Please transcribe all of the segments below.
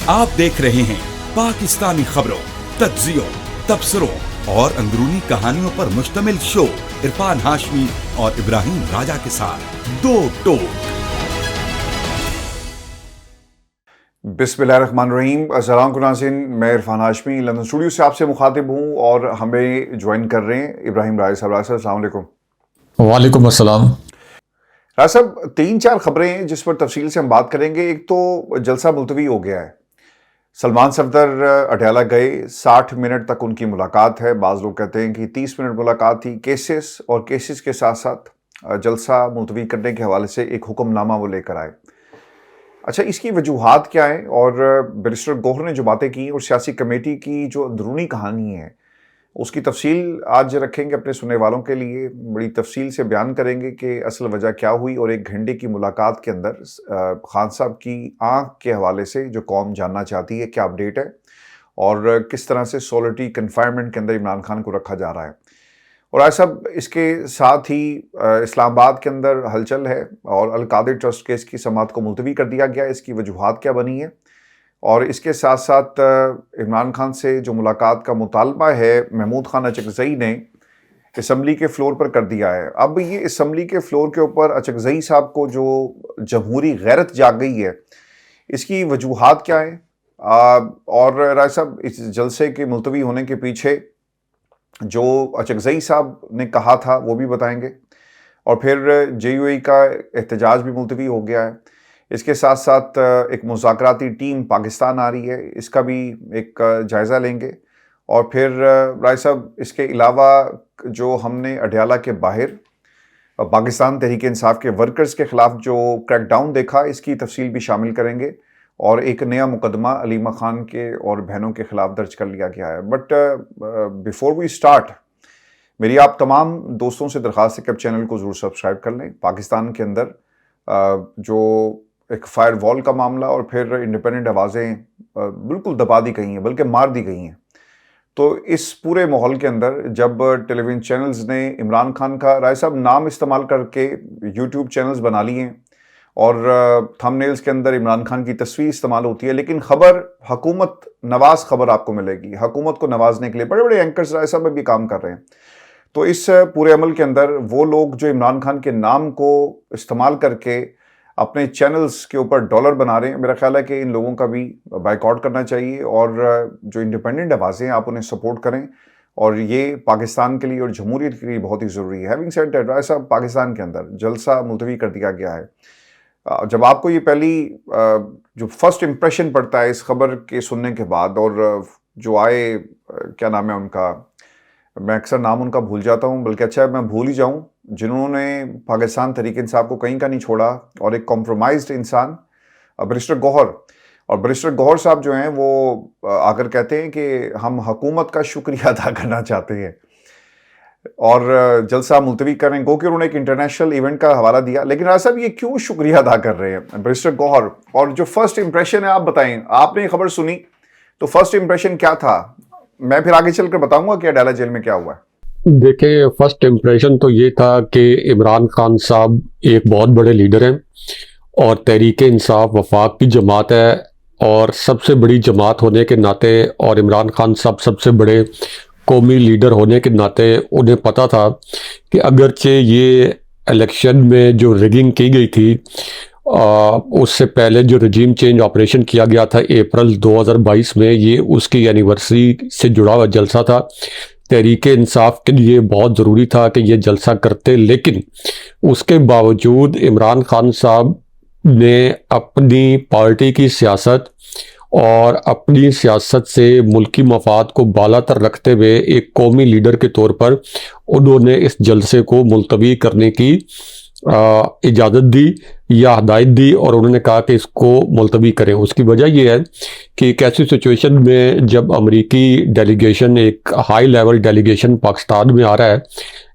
आप देख रहे हैं पाकिस्तानी खबरों, तज्जियों, तबसरों और अंदरूनी कहानियों पर मुश्तमिल शो इरफान हाशमी और इब्राहिम राजा के साथ दो टोक। बिस्मिल्लाहिर्रहमानिर्रहीम। अस्सलाम नाज़रीन, मैं इरफान हाशमी लंदन स्टूडियो से आपसे मुखातिब हूँ और हमें ज्वाइन कर रहे हैं इब्राहिम राजा साहब। राजा साहब अस्सलाम वालेकुम। वालेकुम अस्सलाम। राजा साहब, 3-4 खबरें हैं जिस पर तफसील से हम बात करेंगे। एक तो जलसा मुलतवी हो गया है। सलमान सफदर अडयाला गए, 60 मिनट तक उनकी मुलाकात है। बाज़ लोग कहते हैं कि 30 मिनट मुलाकात थी। केसेस और केसेस के साथ साथ जलसा मुलतवी करने के हवाले से एक हुक्मनामा वो लेकर आए। अच्छा, इसकी वजूहात क्या है और बैरिस्टर गौहर ने जो बातें की और सियासी कमेटी की जो अंदरूनी कहानी है उसकी तफसील आज रखेंगे अपने सुनने वालों के लिए। बड़ी तफसील से बयान करेंगे कि असल वजह क्या हुई और 1 घंटे की मुलाकात के अंदर खान साहब की आंख के हवाले से जो कौम जानना चाहती है क्या अपडेट है और किस तरह से सोलिटरी कन्फाइनमेंट के अंदर इमरान खान को रखा जा रहा है। और ऐसा सब इसके साथ ही इस्लामाबाद के अंदर हलचल है और अल-कादिर ट्रस्ट केस की समाअत को मुलतवी कर दिया गया। इसकी वजूहात क्या बनी है और इसके साथ साथ इमरान खान से जो मुलाकात का मुतालबा है महमूद खान अचकज़ई ने असम्बली के फ्लोर पर कर दिया है। अब ये असम्बली के फ्लोर के ऊपर अचकज़ई साहब को जो जमहूरी गैरत जाग गई है, इसकी वजूहात क्या है और राय साहब इस जलसे के मुलतवी होने के पीछे जो अचकज़ई साहब ने कहा था वो भी बताएंगे। और फिर JUI का एहतजाज भी मुलतवी हो गया है। इसके साथ साथ एक मुज़ाकराती टीम पाकिस्तान आ रही है, इसका भी एक जायज़ा लेंगे। और फिर राय साहब इसके अलावा जो हमने अडयाला के बाहर पाकिस्तान तहरीक इंसाफ के वर्कर्स के ख़िलाफ़ जो क्रैकडाउन देखा, इसकी तफसील भी शामिल करेंगे। और एक नया मुकदमा अलीमा खान के और बहनों के ख़िलाफ़ दर्ज कर लिया गया है। बट बिफोर वी स्टार्ट, मेरी आप तमाम दोस्तों से दरख्वास्त है कि आप चैनल को ज़रूर सब्सक्राइब कर लें। पाकिस्तान के अंदर जो एक फायर वॉल का मामला और फिर इंडिपेंडेंट आवाज़ें बिल्कुल दबा दी गई हैं, बल्कि मार दी गई हैं। तो इस पूरे माहौल के अंदर जब टेलीविज़न चैनल्स ने इमरान खान का राय साहब नाम इस्तेमाल करके यूट्यूब चैनल्स बना लिए हैं और थंबनेल्स के अंदर इमरान खान की तस्वीर इस्तेमाल होती है, लेकिन खबर हुकूमत नवाज खबर आपको मिलेगी। हुकूमत को नवाजने के लिए बड़े बड़े एंकर्स राय साहब भी काम कर रहे हैं। तो इस पूरे अमल के अंदर वो लोग जो इमरान खान के नाम को इस्तेमाल करके अपने चैनल्स के ऊपर डॉलर बना रहे हैं, मेरा ख्याल है कि इन लोगों का भी बाइकआउट करना चाहिए और जो इंडिपेंडेंट आवाज़ें हैं आप उन्हें सपोर्ट करें और ये पाकिस्तान के लिए और जमहूरियत के लिए बहुत ही ज़रूरी है। हैविंग सेड दैट, राय साहब पाकिस्तान के अंदर जलसा मुलतवी कर दिया गया है। जब आपको ये पहली जो फर्स्ट इम्प्रेशन पड़ता है इस खबर के सुनने के बाद और जो आए क्या नाम है उनका, मैं अक्सर नाम उनका भूल जाता हूँ, बल्कि अच्छा मैं भूल ही जाऊँ, जिन्होंने पाकिस्तान तहरीक इंसाफ को कहीं का नहीं छोड़ा और एक कॉम्प्रोमाइज्ड इंसान बैरिस्टर गौहर। और बैरिस्टर गौहर साहब जो हैं वो आकर कहते हैं कि हम हुकूमत का शुक्रिया अदा करना चाहते हैं और जलसा मुलतवी कर रहे हैं, क्योंकि उन्होंने एक इंटरनेशनल इवेंट का हवाला दिया। लेकिन राजा साहब ये क्यों शुक्रिया अदा कर रहे हैं बैरिस्टर गौहर? और जो फर्स्ट इंप्रेशन है आप बताएं, आपने खबर सुनी तो फर्स्ट इंप्रेशन क्या था? मैं फिर आगे चलकर बताऊंगा कि अडयाला जेल में क्या हुआ है। देखिए, फर्स्ट इम्प्रेशन तो ये था कि इमरान खान साहब एक बहुत बड़े लीडर हैं और तहरीक इंसाफ वफाक की जमात है और सबसे बड़ी जमात होने के नाते और इमरान खान साहब सबसे बड़े कौमी लीडर होने के नाते उन्हें पता था कि अगरचे ये इलेक्शन में जो रिगिंग की गई थी उससे पहले जो रजीम चेंज ऑपरेशन किया गया था अप्रैल 2022 में, ये उसकी एनिवर्सरी से जुड़ा हुआ जलसा था। तहरीक इंसाफ के लिए बहुत ज़रूरी था कि ये जलसा करते, लेकिन उसके बावजूद इमरान खान साहब ने अपनी पार्टी की सियासत और अपनी सियासत से मुल्की मफाद को बालातर रखते हुए एक कौमी लीडर के तौर पर उन्होंने इस जलसे को मुलतवी करने की इजाज़त दी या हदायत दी और उन्होंने कहा कि इसको मुलतवी करें। उसकी वजह यह है कि एक ऐसी सिचुएशन में जब अमेरिकी डेलीगेशन, एक हाई लेवल डेलीगेशन पाकिस्तान में आ रहा है,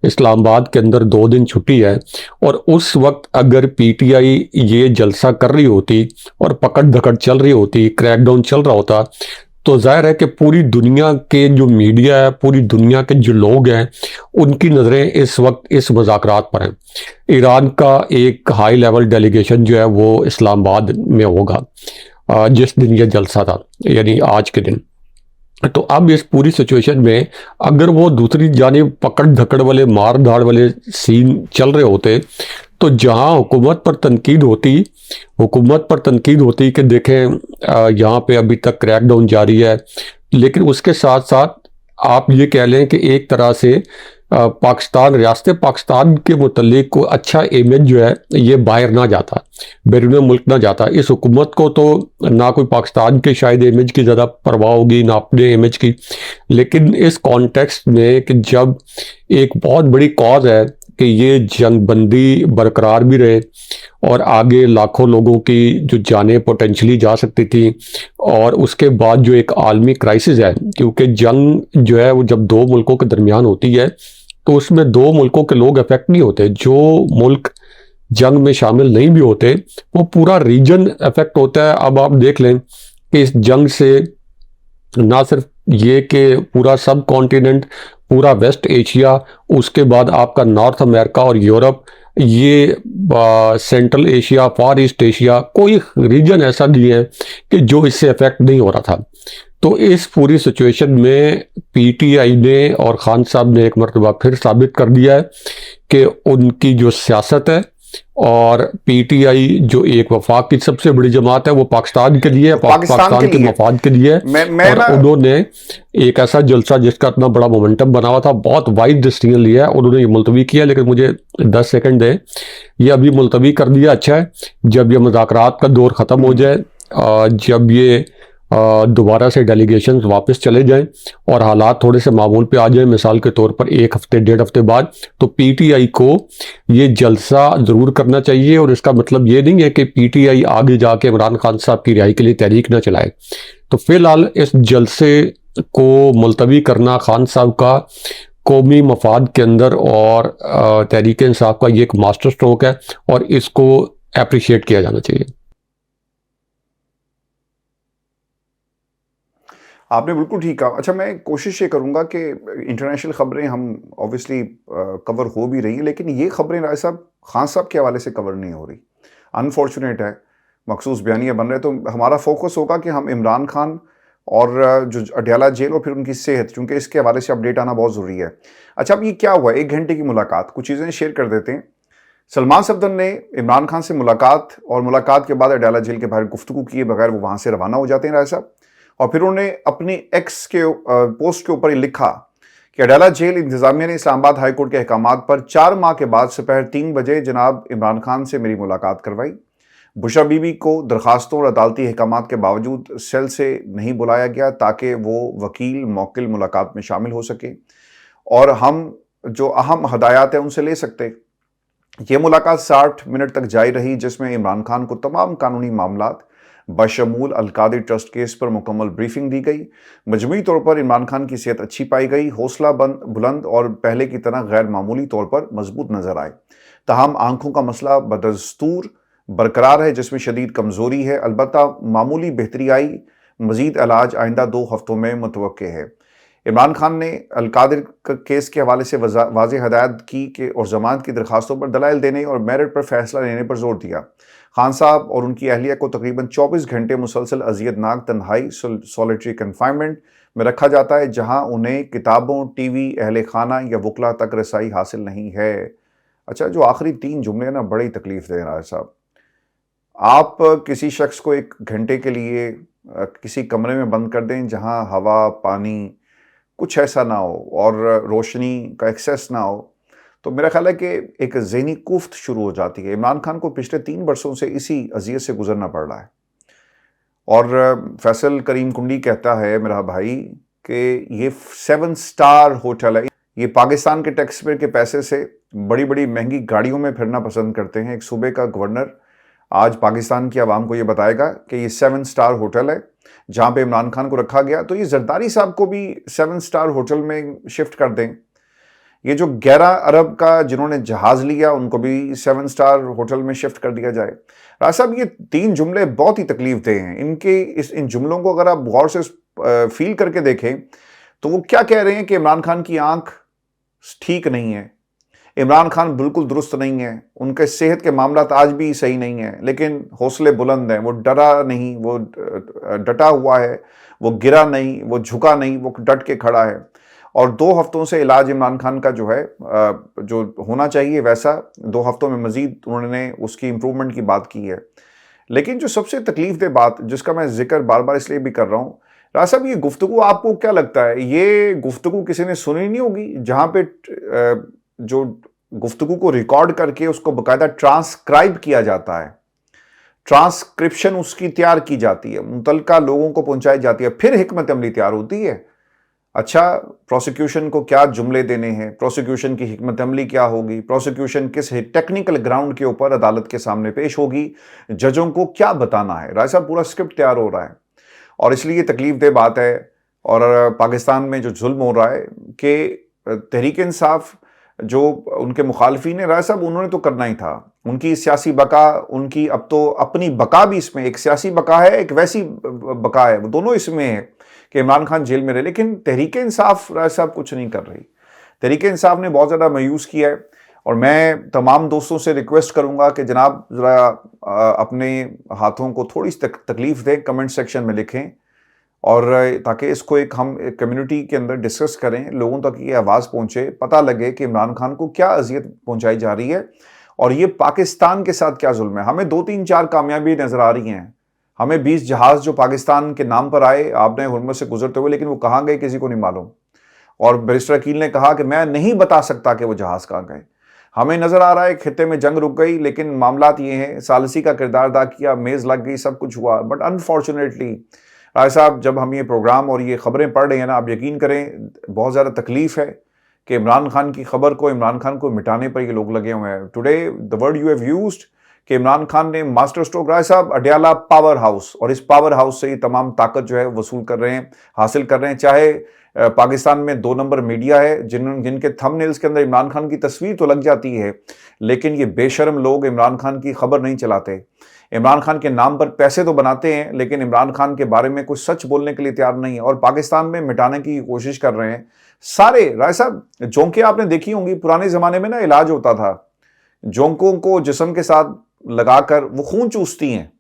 इस्लामाबाद के अंदर 2 दिन छुट्टी है, और उस वक्त अगर PTI ये जलसा कर रही होती और पकड़ धकड़ चल रही होती, क्रैकडाउन चल रहा होता, तो जाहिर है कि पूरी दुनिया के जो मीडिया है, पूरी दुनिया के जो लोग हैं, उनकी नज़रें इस वक्त इस मुज़ाकरात पर हैं। ईरान का एक हाई लेवल डेलीगेशन जो है वो इस्लामाबाद में होगा जिस दिन यह जलसा था, यानी आज के दिन। तो अब इस पूरी सिचुएशन में अगर वो दूसरी जानिब पकड़ धकड़ वाले मार धाड़ वाले सीन चल रहे होते, तो जहां हुकूमत पर तनकीद होती कि देखें यहाँ पे अभी तक क्रैकडाउन जारी है, लेकिन उसके साथ साथ आप ये कह लें कि एक तरह से रियासत पाकिस्तान के मुतल्लिक को अच्छा इमेज जो है ये बाहर ना जाता, बैरून मुल्क ना जाता। इस हुकूमत को तो ना कोई पाकिस्तान के शायद इमेज की ज़्यादा परवाह होगी, ना अपने इमेज की, लेकिन इस कॉन्टेक्स्ट में कि जब एक बहुत बड़ी कॉज है कि ये जंगबंदी बरकरार भी रहे और आगे लाखों लोगों की जो जानें पोटेंशली जा सकती थी, और उसके बाद जो एक आलमी क्राइसिस है, क्योंकि जंग जो है वो जब दो मुल्कों के दरमियान होती है तो उसमें दो मुल्कों के लोग अफेक्ट नहीं होते, जो मुल्क जंग में शामिल नहीं भी होते वो पूरा रीजन अफेक्ट होता है। अब आप देख लें कि इस जंग से ना सिर्फ ये कि पूरा सब कॉन्टिनेंट, पूरा वेस्ट एशिया, उसके बाद आपका नॉर्थ अमेरिका और यूरोप, ये सेंट्रल एशिया, फार ईस्ट एशिया, कोई रीजन ऐसा नहीं है कि जो इससे अफेक्ट नहीं हो रहा था। तो इस पूरी सिचुएशन में पीटीआई ने और खान साहब ने एक मरतबा फिर साबित कर दिया है कि उनकी जो सियासत है, और पीटीआई जो एक वफाक की सबसे बड़ी जमात है, वो पाकिस्तान के लिए, पाकिस्तान के मफाद के लिए, और उन्होंने एक ऐसा जलसा जिसका इतना बड़ा मोमेंटम बना हुआ था, बहुत वाइड डिसीजन लिया है, उन्होंने ये मुलतवी किया। लेकिन मुझे 10 सेकंड दें, ये अभी मुलतवी कर दिया, अच्छा है, जब ये मुज़ाकरात का दौर ख़त्म हो जाए, जब ये दोबारा से डेलीगेशंस वापस चले जाएं और हालात थोड़े से मामूल पे आ जाएं, मिसाल के तौर पर 1 हफ्ते 1.5 हफ्ते बाद, तो पीटीआई को ये जलसा ज़रूर करना चाहिए। और इसका मतलब ये नहीं है कि पीटीआई आगे जाके इमरान खान साहब की रिहाई के लिए तहरीक ना चलाए। तो फिलहाल इस जलसे को मुलतवी करना खान साहब का कौमी मफाद के अंदर और तहरीक इंसाफ का ये एक मास्टर स्ट्रोक है, और इसको अप्रिशिएट किया जाना चाहिए। आपने बिल्कुल ठीक कहा। अच्छा, मैं कोशिश ये करूंगा कि इंटरनेशनल खबरें हम ऑब्वियसली कवर हो भी रही हैं, लेकिन ये खबरें राय साहब खान साहब के हवाले से कवर नहीं हो रही। अनफॉर्चुनेट है, मखसूस बयानियाँ बन रहे, तो हमारा फोकस होगा कि हम इमरान खान और जो अडयाला जेल और फिर उनकी सेहत, क्योंकि इसके हवाले से अपडेट आना बहुत ज़रूरी है। अच्छा, अब ये क्या हुआ, 1 घंटे की मुलाकात, कुछ चीज़ें शेयर कर देते हैं। सलमान सफदर ने इमरान खान से मुलाकात, और मुलाकात के बाद अडयाला जेल के बाहर गुफ्तगू किए बगैर वो वहाँ से रवाना हो जाते हैं राय साहब, और फिर उन्होंने अपनी एक्स के पोस्ट के ऊपर ही लिखा कि अडयाला जेल इंतजामिया ने इस्लामाबाद हाईकोर्ट के अहकामात पर 4 माह के बाद दोपहर 3 बजे जनाब इमरान खान से मेरी मुलाकात करवाई। बुशरा बीबी को दरखास्तों और अदालती अहकामात के बावजूद सेल से नहीं बुलाया गया ताकि वो वकील मौकिल मुलाकात में शामिल हो सके और हम जो अहम हदायत है उनसे ले सकते। ये मुलाकात 60 मिनट तक जारी रही, जिसमें इमरान खान को तमाम कानूनी मामलात बशमूल अलकादी ट्रस्ट केस पर मुकम्मल ब्रीफिंग दी गई। मजमूई तौर पर इमरान खान की सेहत अच्छी पाई गई, हौसला बुलंद और पहले की तरह गैर मामूली तौर पर मजबूत नजर आए। ताहम आंखों का मसला बदस्तूर बरकरार है, जिसमें शदीद कमजोरी है। अलबत्ता मामूली बेहतरी आई, मजीद इलाज आइंदा 2 हफ्तों में मुतवक्के है। इमरान खान ने अलकादिर केस के हवाले से वाज़ेह हदायत की कि और जमानत की दरखास्तों पर दलाइल देने और मेरिट पर फैसला लेने पर जोर दिया। खान साहब और उनकी अहलिया को तकरीबन 24 घंटे मुसलसल अजियतनाक तन्हाई सॉलिटरी कन्फाइनमेंट में रखा जाता है, जहां उन्हें किताबों, टीवी, अहले खाना या वकला तक रसाई हासिल नहीं है। अच्छा, जो आखिरी 3 जुमले ना बड़ी तकलीफ दे रहा है साहब। आप किसी शख्स को 1 घंटे के लिए किसी कमरे में बंद कर दें जहां हवा, पानी कुछ ऐसा ना हो और रोशनी का एक्सेस ना हो, तो मेरा ख्याल है कि एक ज़हनी कुफ्त शुरू हो जाती है। इमरान खान को पिछले 3 बरसों से इसी अजियत से गुजरना पड़ रहा है। और फैसल करीम कुंडी कहता है मेरा भाई कि ये 7 स्टार होटल है। ये पाकिस्तान के टैक्स पेयर के पैसे से बड़ी बड़ी महंगी गाड़ियों में फिरना पसंद करते हैं। एक सूबे का गवर्नर आज पाकिस्तान की आवाम को ये बताएगा कि ये 7 स्टार होटल है जहाँ पे इमरान खान को रखा गया, तो ये जरदारी साहब को भी 7 स्टार होटल में शिफ्ट कर दें। ये जो 11 अरब का जिन्होंने जहाज लिया उनको भी 7 स्टार होटल में शिफ्ट कर दिया जाए। राज साहब, ये 3 जुमले बहुत ही तकलीफ दे हैं। इन जुमलों को अगर आप गौर से फील करके देखें तो वो क्या कह रहे हैं कि इमरान खान की आंख ठीक नहीं है। इमरान खान बिल्कुल दुरुस्त नहीं है, उनके सेहत के मामला आज भी सही नहीं है, लेकिन हौसले बुलंद हैं, वो डरा नहीं, वो डटा हुआ है, वो गिरा नहीं, वो झुका नहीं, वो डट के खड़ा है। और 2 हफ्तों से इलाज इमरान खान का जो है जो होना चाहिए वैसा 2 हफ्तों में मजीद उन्होंने उसकी इम्प्रूवमेंट की बात की है। लेकिन जो सबसे तकलीफ बात जिसका मैं जिक्र बार बार इसलिए भी कर रहा हूँ, राज साहब, ये गुफ्तगू आपको क्या लगता है, ये गुफ्तगू किसी ने सुनी नहीं होगी जहाँ पे जो गुफ्तगू को रिकॉर्ड करके उसको बाकायदा ट्रांसक्राइब किया जाता है, ट्रांसक्रिप्शन उसकी तैयार की जाती है, मुतलका लोगों को पहुंचाई जाती है, फिर हिकमत अमली तैयार होती है। अच्छा, प्रोसिक्यूशन को क्या जुमले देने हैं, प्रोसिक्यूशन की हिकमत अमली क्या होगी, प्रोसिक्यूशन किस टेक्निकल ग्राउंड के ऊपर अदालत के सामने पेश होगी, जजों को क्या बताना है, राय साहब पूरा स्क्रिप्ट तैयार हो रहा है। और इसलिए तकलीफ दे बात है। और पाकिस्तान में जो जुल्म हो रहा है कि तहरीक इंसाफ जो उनके मुखालफीन है, राय साहब उन्होंने तो करना ही था, उनकी सियासी बका, उनकी अब तो अपनी बका भी इसमें, एक सियासी बका है, एक वैसी बका है, वो दोनों इसमें है कि इमरान खान जेल में रहे। लेकिन तहरीक इंसाफ राय साहब कुछ नहीं कर रही, तहरीक इंसाफ ने बहुत ज़्यादा मायूस किया है। और मैं तमाम दोस्तों से रिक्वेस्ट करूंगा कि जनाब ज़रा अपने हाथों को थोड़ी सी तकलीफ दें, कमेंट सेक्शन में लिखें, और ताकि इसको हम कम्युनिटी के अंदर डिस्कस करें, लोगों तक ये आवाज़ पहुंचे, पता लगे कि इमरान खान को क्या अजियत पहुंचाई जा रही है और ये पाकिस्तान के साथ क्या जुल्म है। हमें 2-3-4 कामयाबी नज़र आ रही हैं, हमें 20 जहाज़ जो पाकिस्तान के नाम पर आए आपने हुर्मुज़ से गुजरते हुए, लेकिन वो कहाँ गए किसी को नहीं मालूम। और बैरिस्टर अकील ने कहा कि मैं नहीं बता सकता कि वो जहाज़ कहाँ गए। हमें नज़र आ रहा है खित्ते में जंग रुक गई, लेकिन मामलात ये हैं, सालसी का किरदार अदा किया, मेज़ लग गई, सब कुछ हुआ। बट अनफॉर्चुनेटली राय साहब, जब हम ये प्रोग्राम और ये खबरें पढ़ रहे हैं ना, आप यकीन करें बहुत ज़्यादा तकलीफ़ है कि इमरान खान की खबर को, इमरान खान को मिटाने पर ये लोग लगे हुए हैं। Today the word you have used कि इमरान खान ने मास्टर स्ट्रोक, राय साहब अडयाला पावर हाउस, और इस पावर हाउस से ये तमाम ताकत जो है वसूल कर रहे हैं, हासिल कर रहे हैं। चाहे पाकिस्तान में 2 नंबर मीडिया है जिनके थंबनेल्स के अंदर इमरान खान की तस्वीर तो लग जाती है, लेकिन ये बेशर्म लोग इमरान खान की खबर नहीं चलाते। इमरान खान के नाम पर पैसे तो बनाते हैं, लेकिन इमरान खान के बारे में कुछ सच बोलने के लिए तैयार नहीं है, और पाकिस्तान में मिटाने की कोशिश कर रहे हैं सारे। राय साहब, जोंकें आपने देखी होंगी, पुराने ज़माने में ना इलाज होता था, जोंकों को जिस्म के साथ लगाकर वो खून चूसती हैं।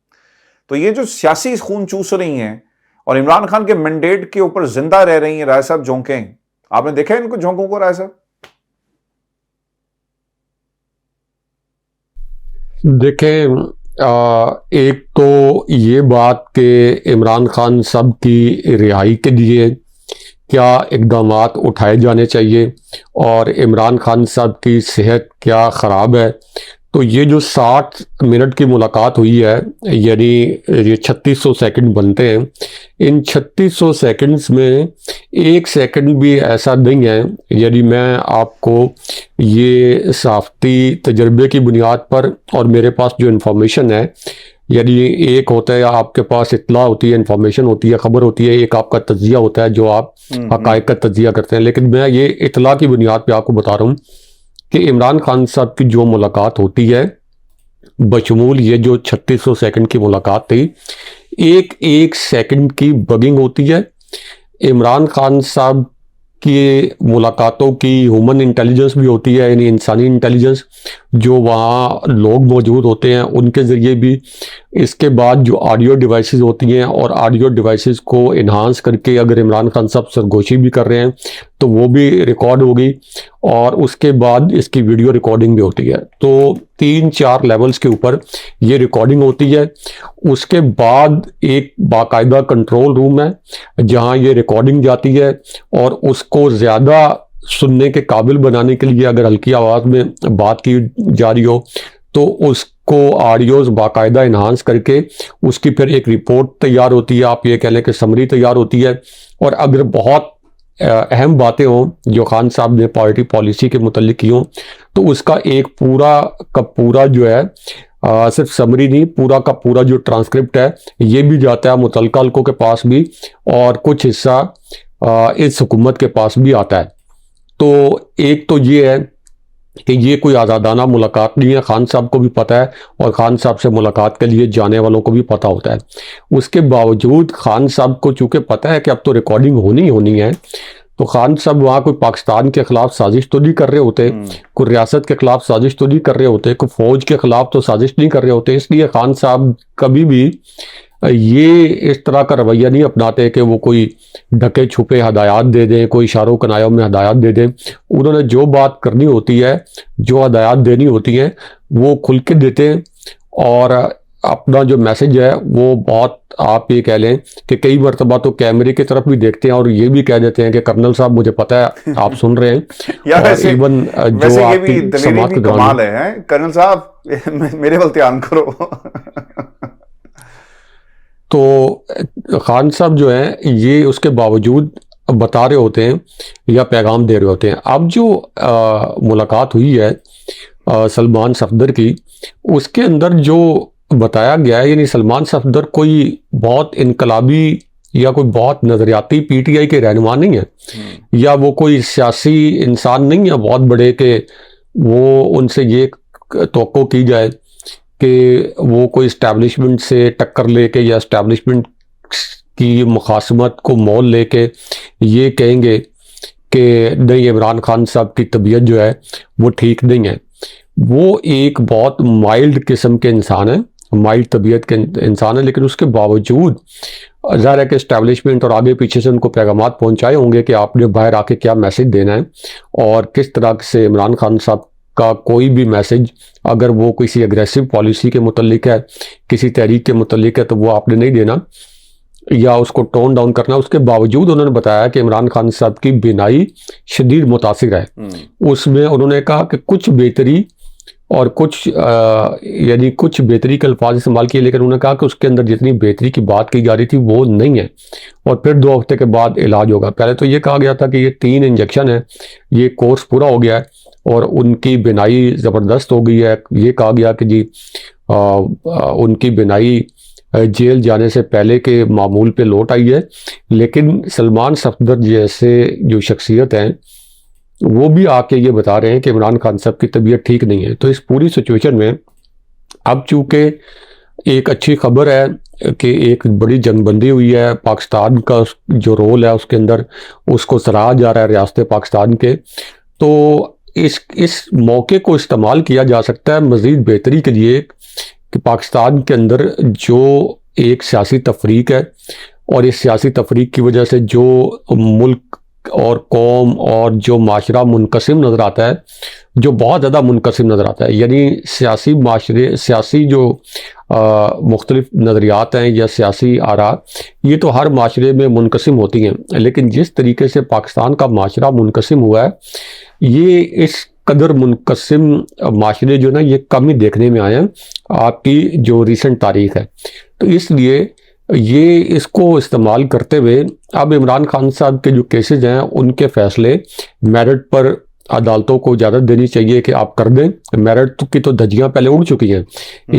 तो ये जो सियासी खून चूस रही हैं और इमरान खान के मैंडेट के ऊपर जिंदा रह रही हैं राय साहब जोंकें, आपने देखा है इनको जोंकों को राय साहब? देखें, एक तो ये बात कि इमरान खान साहब की रिहाई के लिए क्या इकदाम उठाए जाने चाहिए और इमरान खान साहब की सेहत क्या ख़राब है, तो ये जो 60 मिनट की मुलाकात हुई है, यानी ये 3600 सेकंड बनते हैं, इन 3600 सेकंड्स में 1 सेकंड भी ऐसा नहीं है, यानी मैं आपको ये सहाफ़ती तजर्बे की बुनियाद पर और मेरे पास जो इन्फॉर्मेशन है, यानी एक होता है आपके पास इत्तला होती है, इन्फॉर्मेशन होती है, खबर होती है, एक आपका तज्जिया होता है जो आप हक़ाइक़ का तज्जिया करते हैं, लेकिन मैं ये इत्तला की बुनियाद पे आपको बता रहा हूँ कि इमरान खान साहब की जो मुलाकात होती है, बशमूल ये जो 3600 सेकंड की मुलाकात थी, एक सेकंड की बगिंग होती है। इमरान खान साहब की मुलाकातों की ह्यूमन इंटेलिजेंस भी होती है, यानी इंसानी इंटेलिजेंस, जो वहाँ लोग मौजूद होते हैं उनके ज़रिए भी। इसके बाद जो ऑडियो डिवाइसेस होती हैं, और ऑडियो डिवाइसेस को इन्हांस करके अगर इमरान खान साहब सरगोशी भी कर रहे हैं तो वो भी रिकॉर्ड होगी, और उसके बाद इसकी वीडियो रिकॉर्डिंग भी होती है। तो 3-4 लेवल्स के ऊपर ये रिकॉर्डिंग होती है। उसके बाद एक बाकायदा कंट्रोल रूम है जहाँ ये रिकॉर्डिंग जाती है, और उसको ज़्यादा सुनने के काबिल बनाने के लिए अगर हल्की आवाज़ में बात की जा रही हो तो उसको ऑडियोज़ बाकायदा इन्हांस करके उसकी फिर एक रिपोर्ट तैयार होती है, आप ये कह लें कि समरी तैयार होती है। और अगर बहुत अहम बातें हों जो खान साहब ने पार्टी पॉलिसी के मुतल्लिक की हों, तो उसका एक पूरा का पूरा जो है सिर्फ समरी नहीं, पूरा का पूरा जो ट्रांसक्रिप्ट है ये भी जाता है मुतल्लिका हल्कों के पास भी, और कुछ हिस्सा इस हुकूमत के पास भी आता है। तो एक तो ये है कि ये कोई आज़ादाना मुलाकात नहीं है, खान साहब को भी पता है और खान साहब से मुलाकात के लिए जाने वालों को भी पता होता है। उसके बावजूद खान साहब को चूँकि पता है कि अब तो रिकॉर्डिंग होनी है, तो खान साहब वहाँ कोई पाकिस्तान के खिलाफ साजिश तो नहीं कर रहे होते, कोई रियासत के खिलाफ साजिश तो नहीं कर रहे होते, कोई फौज के खिलाफ तो साजिश नहीं कर रहे होते। इसलिए खान साहब कभी भी ये इस तरह का रवैया नहीं अपनाते कि वो कोई ढके छुपे हदायत दे दें, कोई इशारों कनायों में हदायत दे दें। उन्होंने जो बात करनी होती है, जो हदायत देनी होती है, वो खुल के देते हैं। और अपना जो मैसेज है वो बहुत, आप ये कह लें कि कई मरतबा तो कैमरे की तरफ भी देखते हैं और ये भी कह देते हैं कि कर्नल साहब मुझे पता है आप सुन रहे हैं। या और वैसे इवन वैसे जो ये भी आपकी दलेरी समाज भी के दौरान कमाल है कर्नल साहब मेरे बल ध्यान करो। तो खान साहब जो है ये उसके बावजूद बता रहे होते हैं या पैगाम दे रहे होते हैं। अब जो मुलाकात हुई है सलमान सफदर की, उसके अंदर जो बताया गया है, यानी सलमान सफदर कोई बहुत इनकलाबी या कोई बहुत नजरियाती पीटीआई के रहनुमा नहीं है, या वो कोई सियासी इंसान नहीं है बहुत बड़े के वो उनसे ये तवक्को की जाए कि वो कोई इस्टेब्लिशमेंट से टक्कर लेके या इस्टेब्लिशमेंट की मुखासमत को मोल लेके ये कहेंगे कि नहीं इमरान खान साहब की तबीयत जो है वो ठीक नहीं है। वो एक बहुत माइल्ड किस्म के इंसान है, माइल्ड तबीयत के इंसान है, लेकिन उसके बावजूद ज़ाहिर है कि इस्टेब्लिशमेंट और आगे पीछे से उनको पैगामात पहुंचाए होंगे कि आपने बाहर आके क्या मैसेज देना है और किस तरह से इमरान खान साहब का कोई भी मैसेज अगर वो किसी एग्रेसिव पॉलिसी के मुतल्लिक है, किसी तहरीक के मुतल्लिक है, तो वो आपने नहीं देना या उसको टोन डाउन करना। उसके बावजूद उन्होंने बताया कि इमरान खान साहब की बीनाई शदीद मुतासिर है। उसमें उन्होंने कहा कि कुछ बेहतरी और कुछ यानी कुछ बेहतरी के अल्फाज इस्तेमाल किए, लेकिन उन्होंने कहा कि उसके अंदर जितनी बेहतरी की बात की जा रही थी वो नहीं है और फिर 2 हफ्ते के बाद इलाज होगा। पहले तो ये कहा गया था कि ये 3 इंजेक्शन है, ये कोर्स पूरा हो गया है और उनकी बीनाई ज़बरदस्त हो गई है। ये कहा गया कि जी उनकी बीनाई जेल जाने से पहले के मामूल पे लौट आई है। लेकिन सलमान सफदर जैसे जो शख्सियत हैं वो भी आके ये बता रहे हैं कि इमरान खान साहब की तबीयत ठीक नहीं है। तो इस पूरी सिचुएशन में अब चूँकि एक अच्छी खबर है कि एक बड़ी जंगबंदी हुई है, पाकिस्तान का जो रोल है उसके अंदर उसको सराहा जा रहा है रियासत पाकिस्तान के, तो इस मौके को इस्तेमाल किया जा सकता है मज़ीद बेहतरी के लिए कि पाकिस्तान के अंदर जो एक सियासी तफरीक है और इस सियासी तफरीक की वजह से जो मुल्क और कौम और जो माशरा मुनकसिम नज़र आता है, जो बहुत ज़्यादा मुनकसिम नज़र आता है, यानी सियासी माशरे सियासी जो मुख्तलिफ नज़रियात हैं या सियासी आरा ये तो हर माशरे में मुनकसिम होती हैं, लेकिन जिस तरीके से पाकिस्तान का माशरा मुनकसिम हुआ है ये इस कदर मुनकसिम माशरे जो ना ये कम ही देखने में आए हैं आपकी जो रिसेंट तारीख है। तो इसलिए ये इसको इस्तेमाल करते हुए अब इमरान खान साहब के जो केसेस हैं उनके फैसले मेरिट पर अदालतों को इजाज़त देनी चाहिए कि आप कर दें। मेरिट की तो धज्जियां पहले उड़ चुकी हैं।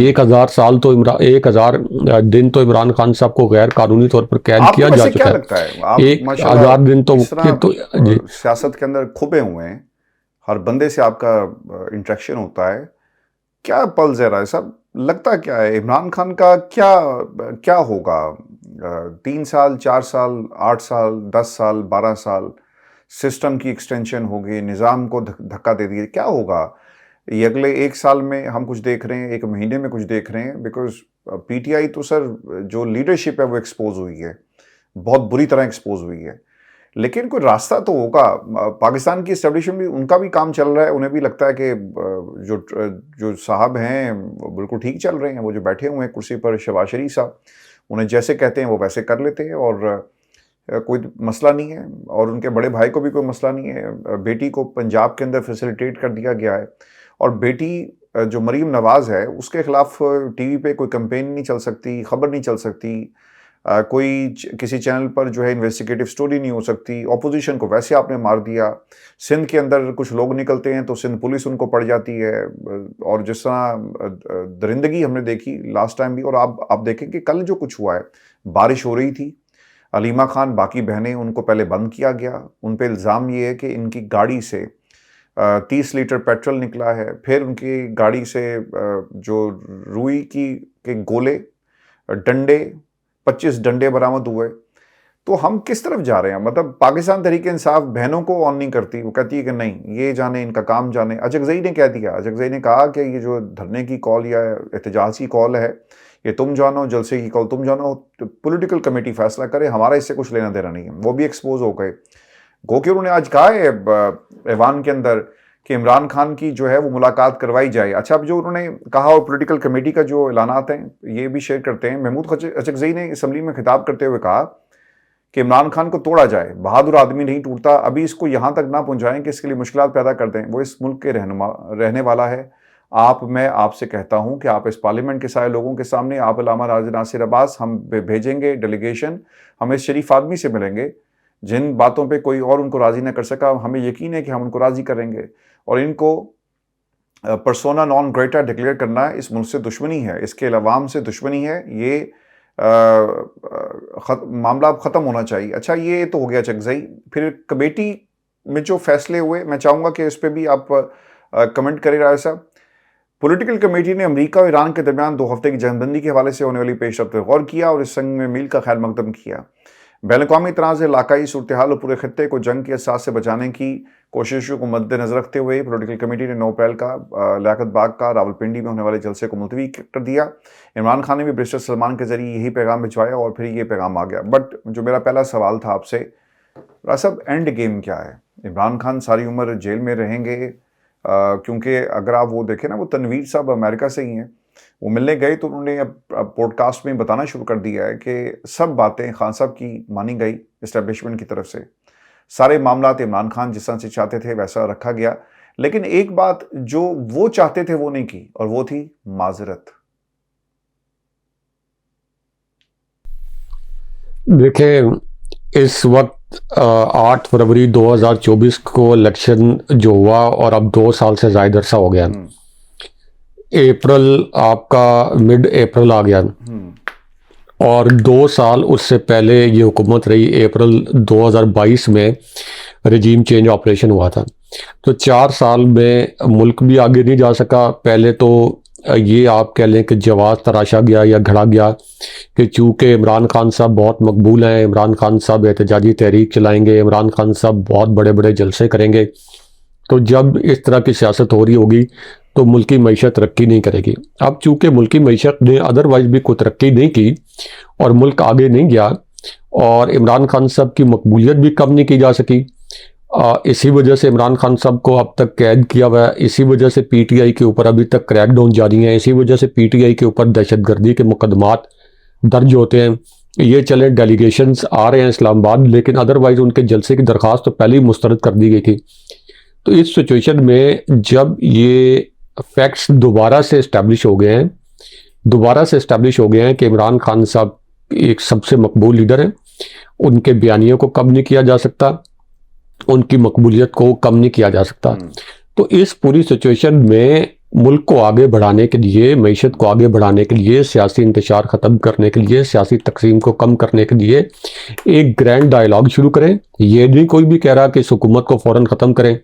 1000 साल तो 1000 दिन तो इमरान खान साहब को गैर कानूनी तौर पर कैद किया जा चुका है। 1000 दिन तो सियासत के अंदर खुबे हुए हैं, हर बंदे से आपका इंटरेक्शन होता है, क्या पल जरा है सब लगता क्या है इमरान खान का क्या होगा? 3 साल 4 साल 8 साल 10 साल 12 साल सिस्टम की एक्सटेंशन होगी, निज़ाम को धक्का दे दिए, क्या होगा? ये अगले 1 साल में हम कुछ देख रहे हैं, 1 महीने में कुछ देख रहे हैं, बिकॉज पीटीआई तो सर जो लीडरशिप है वो एक्सपोज हुई है, बहुत बुरी तरह एक्सपोज हुई है। लेकिन कोई रास्ता तो होगा। पाकिस्तान की एस्टेब्लिशमेंट भी उनका भी काम चल रहा है, उन्हें भी लगता है कि जो साहब हैं वो बिल्कुल ठीक चल रहे हैं, वो जो बैठे हुए हैं कुर्सी पर शहबाज शरीफ साहब, उन्हें जैसे कहते हैं वो वैसे कर लेते हैं और कोई मसला नहीं है। और उनके बड़े भाई को भी कोई मसला नहीं है, बेटी को पंजाब के अंदर फैसिलिटेट कर दिया गया है और बेटी जो मरीम नवाज़ है उसके खिलाफ टीवी पे कोई कैंपेन नहीं चल सकती, खबर नहीं चल सकती, कोई किसी चैनल पर जो है इन्वेस्टिगेटिव स्टोरी नहीं हो सकती। ऑपोजिशन को वैसे आपने मार दिया। सिंध के अंदर कुछ लोग निकलते हैं तो सिंध पुलिस उनको पड़ जाती है और जिस तरह दरिंदगी हमने देखी लास्ट टाइम भी, और आप देखें कि कल जो कुछ हुआ है, बारिश हो रही थी, अलीमा खान बाकी बहनें उनको पहले बंद किया गया, उन पे इल्ज़ाम ये है कि इनकी गाड़ी से 30 लीटर पेट्रोल निकला है, फिर उनकी गाड़ी से जो रुई के गोले, डंडे, 25 डंडे बरामद हुए। तो हम किस तरफ जा रहे हैं? मतलब पाकिस्तान तहरीक-ए-इंसाफ बहनों को ऑन नहीं करती, वो कहती है कि नहीं ये जाने, इनका काम जाने। अचकज़ई ने कह दिया, अचकज़ई ने कहा कि ये जो धरने की कॉल या एहतजाज की कॉल है, ये तुम जानो, जलसे की कॉल तुम जानो, तो पॉलिटिकल कमेटी फैसला करे, हमारा इससे कुछ लेना देना नहीं है। वो भी एक्सपोज हो गए। गो कि उन्होंने आज कहा है ऐवान के अंदर कि इमरान खान की जो है वो मुलाकात करवाई जाए। अच्छा, अब जो उन्होंने कहा और पॉलिटिकल कमेटी का जो ऐलानात हैं ये भी शेयर करते हैं। महमूद अचकज़ई ने असम्बली में खिताब करते हुए कहा कि इमरान खान को तोड़ा जाए, बहादुर आदमी नहीं टूटता, अभी इसको यहाँ तक ना पहुँचाएं कि इसके लिए मुश्किलात पैदा कर दें। वो इस मुल्क के रहने वाला है। मैं आपसे कहता हूँ कि आप इस पार्लियामेंट के सारे लोगों के सामने, आप अल्लामा राजा नासिर अब्बास, हम भेजेंगे डेलीगेशन, हम इस शरीफ आदमी से मिलेंगे जिन बातों पे कोई और उनको राज़ी ना कर सका। हमें यकीन है कि हम उनको राज़ी करेंगे और इनको पर्सोना नॉन ग्रेटा डिक्लेयर करना इस मुल्क से दुश्मनी है, इसके अवाम से दुश्मनी है। ये मामला अब ख़त्म होना चाहिए। अच्छा, ये तो हो गया अचकज़ई। फिर कमेटी में जो फैसले हुए, मैं चाहूँगा कि इस पर भी आप कमेंट करें राय साहब। पॉलिटिकल कमेटी ने अमेरिका और ईरान के दरमियान 2 हफ्ते की जंगबंदी के हवाले से होने वाली पेशरफ्त पर गौर किया और इस संग में मील का खैर मकदम किया। बैन-अक़वामी तनाज़, इलाकाई सूरत हाल और पूरे खत्ते को जंग के असास से बचाने की कोशिशों को मद्देनजर रखते हुए पॉलिटिकल कमेटी ने 9 अप्रैल का लियाकत बाग का रावलपिंडी में होने वाले जलसे को मुलतवी कर दिया। इमरान खान ने भी बैरिस्टर सलमान के जरिए यही पैगाम भिजवाया और फिर ये पैगाम आ गया। बट जो मेरा पहला सवाल था आपसे, सब एंड गेम क्या है? इमरान खान सारी उम्र जेल में रहेंगे? क्योंकि अगर आप वो देखें ना, वो तनवीर साहब अमेरिका से ही हैं, वो मिलने गए तो उन्होंने अब पॉडकास्ट में बताना शुरू कर दिया है कि सब बातें खान साहब की मानी गई इस्टेब्लिशमेंट की तरफ से। सारे मामला इमरान खान जिस तरह से चाहते थे वैसा रखा गया, लेकिन एक बात जो वो चाहते थे वो नहीं की, और वो थी माजरत। देखिए, इस वक्त 8 फरवरी 2024 को इलेक्शन जो हुआ और अब 2 साल से ज़्यादा अरसा हो गया। अप्रैल आपका मिड अप्रैल आ गया और 2 साल उससे पहले ये हुकूमत रही। अप्रैल 2022 में रजीम चेंज ऑपरेशन हुआ था। तो 4 साल में मुल्क भी आगे नहीं जा सका। पहले तो ये आप कह लें कि जवाब तराशा गया या घड़ा गया कि चूँकि इमरान खान साहब बहुत मकबूल हैं, इमरान खान साहब एहतजाजी तहरीक चलाएंगे, इमरान खान साहब बहुत बड़े बड़े जलसे करेंगे। तो जब इस तरह की सियासत हो रही होगी तो मुल्की मईशत तरक्की नहीं करेगी। अब चूँकि मुल्की मईशत ने अदरवाइज भी कोई तरक्की नहीं की और मुल्क आगे नहीं गया और इमरान खान साहब की मकबूलियत भी कम नहीं की जा सकी, इसी वजह से इमरान खान साहब को अब तक कैद किया हुआ है। इसी वजह से पीटीआई के ऊपर अभी तक क्रैकडाउन जारी है। इसी वजह से पीटीआई के ऊपर दहशतगर्दी के मुकदमात दर्ज होते हैं। ये चले डेलीगेशंस आ रहे हैं इस्लामाबाद, लेकिन अदरवाइज उनके जलसे की दरख्वास्त तो पहले ही मुस्तरद कर दी गई थी। तो इस सिचुएशन में जब ये फैक्ट्स दोबारा से इस्टेब्लिश हो गए हैं कि इमरान खान साहब एक सबसे मकबूल लीडर हैं, उनके बयानियों को कम नहीं किया जा सकता, उनकी मकबूलियत को कम नहीं किया जा सकता। तो इस पूरी सिचुएशन में मुल्क को आगे बढ़ाने के लिए, मईशत को आगे बढ़ाने के लिए, सियासी इंतशार ख़त्म करने के लिए, सियासी तकसीम को कम करने के लिए एक ग्रैंड डायलॉग शुरू करें। ये नहीं कोई भी कह रहा कि इस हुकूमत को फ़ौरन ख़त्म करें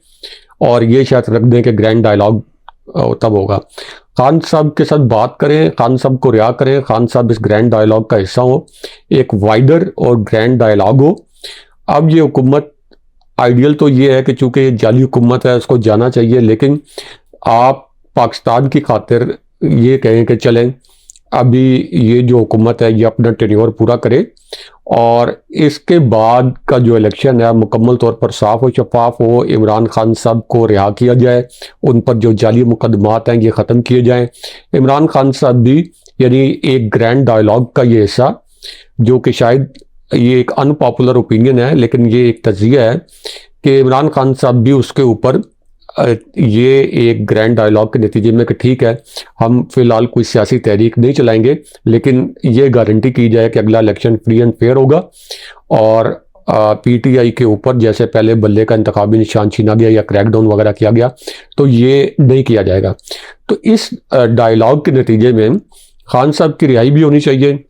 और ये शायद रख दें कि ग्रैंड डायलॉग तब होगा। खान साहब के साथ बात करें, खान साहब को रिहा करें, खान साहब इस ग्रैंड डायलॉग का हिस्सा हो, एक वाइडर और ग्रैंड डायलॉग हो। अब ये हुकूमत आइडियल तो ये है कि चूँकि ये जाली हुकूमत है उसको जाना चाहिए, लेकिन आप पाकिस्तान की खातिर ये कहें कि चलें अभी ये जो हुकूमत है ये अपना टेन्योर पूरा करे और इसके बाद का जो इलेक्शन है मुकम्मल तौर पर साफ हो, शफाफ हो, इमरान खान साहब को रिहा किया जाए, उन पर जो जाली मुकदमात हैं ये ख़त्म किए जाएं। इमरान खान साहब भी यानी एक ग्रैंड डायलॉग का ये हिस्सा, जो कि शायद ये एक अनपॉपुलर ओपिनियन है लेकिन ये एक तज़किया है कि इमरान खान साहब भी उसके ऊपर ये एक ग्रैंड डायलॉग के नतीजे में कि ठीक है हम फिलहाल कोई सियासी तहरीक नहीं चलाएंगे, लेकिन ये गारंटी की जाए कि अगला इलेक्शन फ्री एंड फेयर होगा और पीटीआई के ऊपर जैसे पहले बल्ले का इंतखाबी निशान छीना गया या क्रैकडाउन वगैरह किया गया तो ये नहीं किया जाएगा। तो इस डायलॉग के नतीजे में खान साहब की रिहाई भी होनी चाहिए।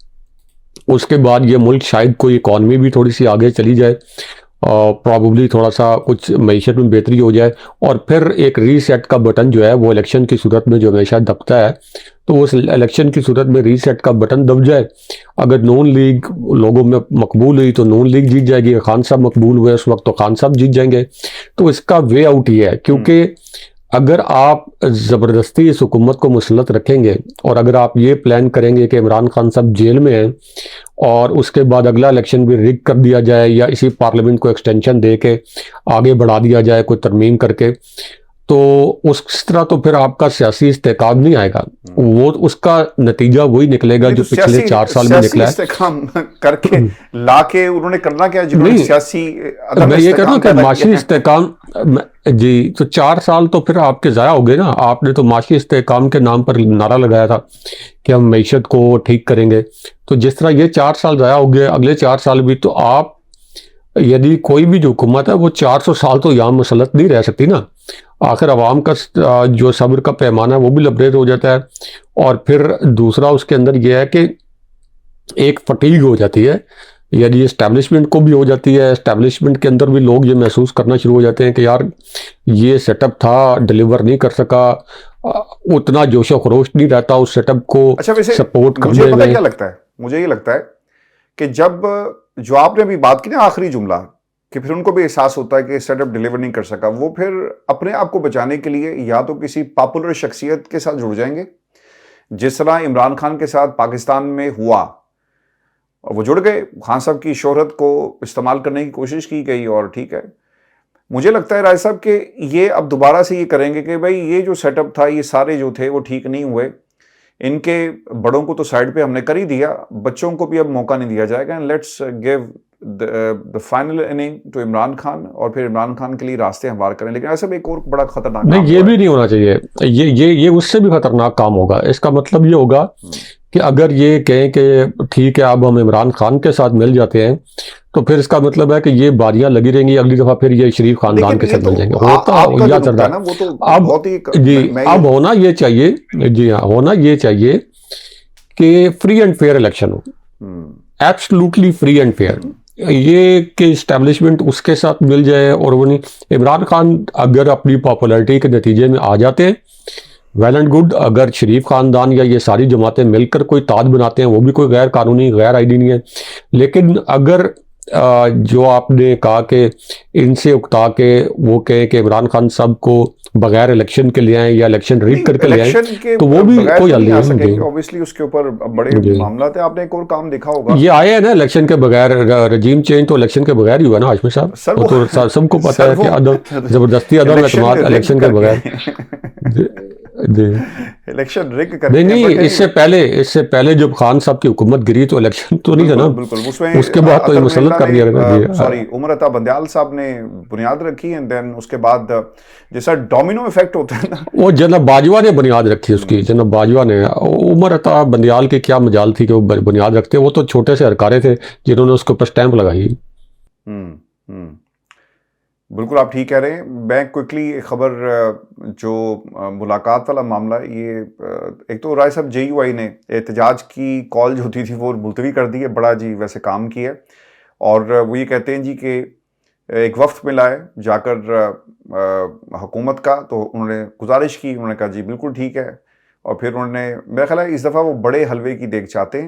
उसके बाद ये मुल्क शायद कोई इकॉनमी भी थोड़ी सी आगे चली जाए प्रॉबली थोड़ा सा कुछ मईशत में बेहतरी हो जाए, और फिर एक रीसेट का बटन जो है वो इलेक्शन की सूरत में जो हमेशा दबता है, तो उस इलेक्शन की सूरत में रीसेट का बटन दब जाए। अगर नून लीग लोगों में मकबूल हुई तो नून लीग जीत जाएगी, खान साहब मकबूल हुए उस वक्त तो खान साहब जीत जाएंगे। तो इसका वे आउट ही है, क्योंकि अगर आप ज़बरदस्ती इस हुकूमत को मुसलत रखेंगे और अगर आप ये प्लान करेंगे कि इमरान खान साहब जेल में हैं और उसके बाद अगला इलेक्शन भी रिग कर दिया जाए या इसी पार्लियामेंट को एक्सटेंशन दे के आगे बढ़ा दिया जाए कोई तरमीम करके, तो उस तरह तो फिर आपका सियासी इस्तेकाम नहीं आएगा। वो उसका नतीजा वही निकलेगा जो पिछले 4 साल में निकला है। इस्तेकाम करके लाके उन्होंने करना क्या, जिन्होंने नहीं, सियासी मैं ये कह रहा हूँ कि माशी इस्तेकाम जी, तो 4 साल तो फिर आपके ज़ाया हो गए ना। आपने तो माशी इस्तेकाम के नाम पर नारा लगाया था कि हम मईशत को ठीक करेंगे, तो जिस तरह ये 4 साल ज़ाया हो गए, अगले 4 साल भी तो आप, यदि कोई भी जो हुकूमत है वो 400 साल तो यहाँ मुसलत नहीं रह सकती ना। आखिर अवाम का जो सब्र का पैमाना है वो भी लबरेज हो जाता है, और फिर दूसरा उसके अंदर यह है कि एक फटीग हो जाती है, यानी इस्टेब्लिशमेंट को भी हो जाती है। इस्टेब्लिशमेंट के अंदर भी लोग ये महसूस करना शुरू हो जाते हैं कि यार ये सेटअप था, डिलीवर नहीं कर सका, उतना जोशो खरोश नहीं रहता उस सेटअप को सपोर्ट करने में। मुझे पता क्या लगता है, मुझे ये लगता है कि जब जो आपने अभी बात की ना आखिरी जुमला, कि फिर उनको भी एहसास होता है कि सेटअप डिलीवर नहीं कर सका, वो फिर अपने आप को बचाने के लिए या तो किसी पॉपुलर शख्सियत के साथ जुड़ जाएंगे, जिस तरह इमरान खान के साथ पाकिस्तान में हुआ, और वो जुड़ गए। खान साहब की शोहरत को इस्तेमाल करने की कोशिश की गई और ठीक है। मुझे लगता है राय साहब कि ये अब दोबारा से ये करेंगे कि भाई ये जो सेटअप था, ये सारे जो थे वो ठीक नहीं हुए, इनके बड़ों को तो साइड पे हमने कर ही दिया, बच्चों को भी अब मौका नहीं दिया जाएगा, and let's give the final inning to Imran Khan, और फिर इमरान खान के लिए रास्ते हमवार करें। लेकिन ऐसा भी एक और बड़ा खतरनाक नहीं, ये भी नहीं होना चाहिए। ये उससे भी खतरनाक काम होगा। इसका मतलब ये होगा कि अगर ये कहें कि ठीक है अब हम इमरान खान के साथ मिल जाते हैं, तो फिर इसका मतलब है कि ये बारियां लगी रहेंगी, अगली दफा फिर ये शरीफ खानदान के साथ मिल जाएंगे। होता या चल रहा है अब जी, अब होना ये चाहिए, जी हाँ, होना ये चाहिए कि फ्री एंड फेयर इलेक्शन हो, एब्सोल्युटली फ्री एंड फेयर। ये कि इस्टेब्लिशमेंट उसके साथ मिल जाए और वो नहीं। इमरान खान अगर अपनी पॉपुलैरिटी के नतीजे में आ जाते हैं, वेल एंड गुड। अगर शरीफ खानदान या ये सारी जमातें मिलकर कोई ताज बनाते हैं, वो भी कोई गैर कानूनी गैर आईनी नहीं है। लेकिन अगर जो आपने कहा कि इनसे उकता के वो कहे कि इमरान खान साहब को बगैर इलेक्शन के ले आए या इलेक्शन रीड करके ले आए, तो वो भी कोई हल नहीं है। ऑब्वियसली उसके ऊपर बड़े मामला थे। आपने एक और काम देखा होगा, ये आए है ना इलेक्शन के बगैर, रजीम चेंज तो इलेक्शन के बगैर ही हुआ ना हाशमी साहब। तो सबको पता है कि अदम जबरदस्ती अदम एतमाद इलेक्शन के बगैर इलेक्शन रिग करके नहीं, इससे पहले जब खान साहब की हुकूमत गिरी तो इलेक्शन तो नहीं था ना, बिल्कुल। उसमें उसके बाद तो मुसल्लत कर दिया, सॉरी, उमर अता बंदयाल साहब ने बुनियाद रखी, एंड देन उसके बाद जैसा डोमिनो इफेक्ट होता है ना, वो जनाब बाजवा ने बुनियाद रखी उसकी। जनाब बाजवा ने, उमर अता बंदयाल की क्या मजाल थी कि वो बुनियाद रखते, वो तो छोटे से हरकारे थे जिन्होंने उसके ऊपर स्टैंप लगाई। बिल्कुल आप ठीक कह रहे हैं। मैं क्विकली खबर, जो मुलाकात वाला मामला, ये एक तो राय साहब JUI ने एहतजाज की कॉल जो थी वो मुलतवी कर दी है। बड़ा जी वैसे काम किया है, और वो ये कहते हैं जी कि एक वफ्द मिला है जाकर हुकूमत का, तो उन्होंने गुजारिश की, उन्होंने कहा जी बिल्कुल ठीक है, और फिर उन्होंने, मेरा ख्याल है इस दफ़ा वो बड़े हलवे की देख चाहते हैं।